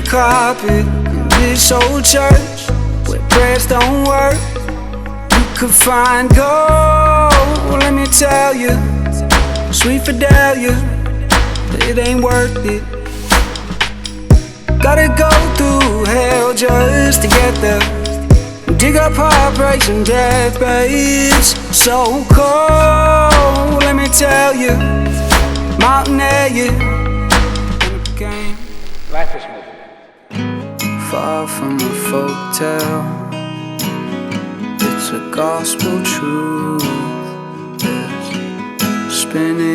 carpet in this old church where prayers don't work. You could find gold, let me tell you, sweet fidelity, but it ain't worth it. Gotta go through hell just to get there. Dig up heartbreaks and deathbeds. So cold, let me tell you, mountain air, you game. Life is moving. Far from a folktale, it's a gospel truth. Yes. Spinning